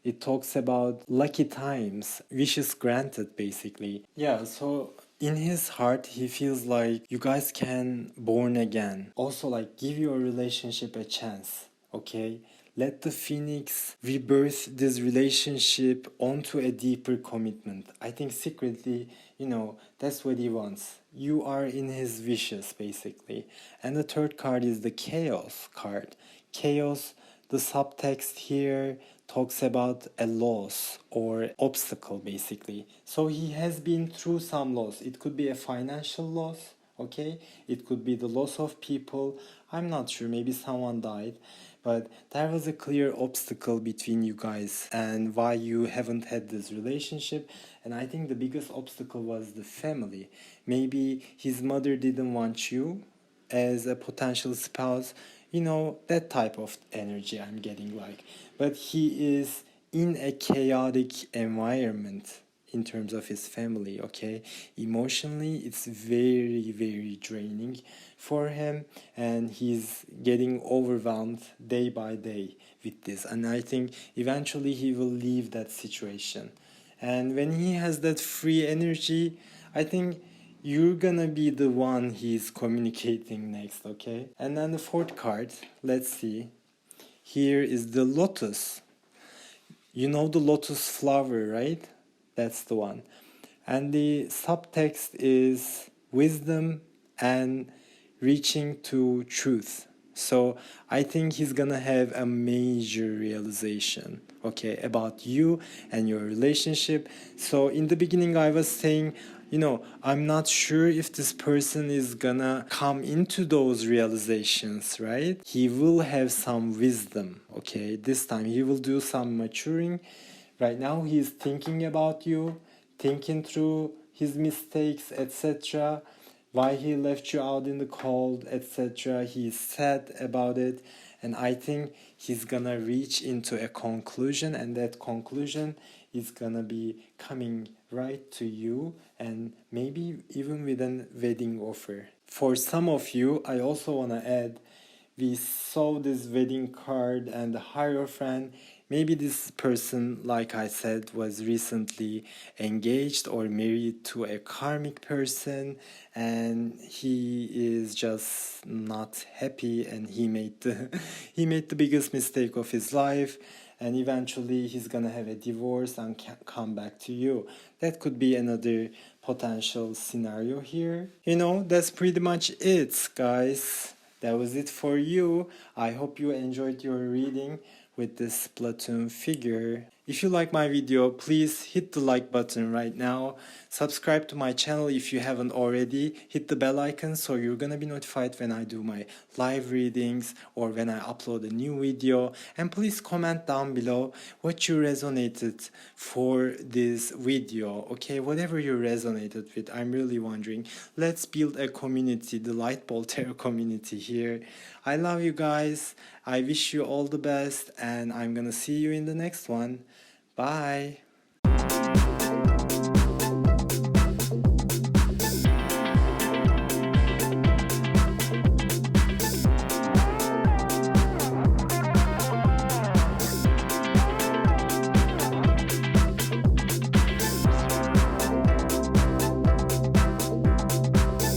It talks about lucky times, wishes granted, basically. Yeah, so in his heart, he feels like you guys can born again. Also, like, give your relationship a chance, okay? Let the phoenix rebirth this relationship onto a deeper commitment. I think secretly, that's what he wants. You are in his wishes, basically. And the third card is the chaos card. Chaos, the subtext here talks about a loss or obstacle, basically. So he has been through some loss. It could be a financial loss, Okay, it could be the loss of people. I'm not sure, maybe someone died, but there was a clear obstacle between you guys and why you haven't had this relationship. And I think the biggest obstacle was the family. Maybe his mother didn't want you as a potential spouse, that type of energy I'm getting, like. But he is in a chaotic environment in terms of his family. Okay, emotionally it's very, very draining for him, and he's getting overwhelmed day by day with this, and I think eventually he will leave that situation. And when he has that free energy, I think you're gonna be the one he's communicating next. Okay, and then the fourth card, let's see. Here is the lotus. You know the lotus flower, right? That's the one. And the subtext is wisdom and reaching to truth. So I think he's gonna have a major realization, okay, about you and your relationship. So in the beginning, I was saying, I'm not sure if this person is gonna come into those realizations, right? He will have some wisdom, okay? This time he will do some maturing. Right now, he's thinking about you, thinking through his mistakes, etc. Why he left you out in the cold, etc. He's sad about it, and I think he's gonna reach into a conclusion, and that conclusion is gonna be coming right to you, and maybe even with a wedding offer. For some of you, I also wanna add, we saw this wedding card and the Hierophant. Maybe this person, like I said, was recently engaged or married to a karmic person, and he is just not happy, and he made the he made the biggest mistake of his life, and eventually he's gonna have a divorce and come back to you. That could be another potential scenario here. That's pretty much it, guys. That was it for you. I hope you enjoyed your reading with this platoon figure. If you like my video, please hit the like button right now. Subscribe to my channel if you haven't already. Hit the bell icon so you're gonna be notified when I do my live readings or when I upload a new video. And please comment down below what you resonated for this video, okay? Whatever you resonated with, I'm really wondering. Let's build a community, the Lightball Tarot community here. I love you guys. I wish you all the best, and I'm gonna see you in the next one. Bye.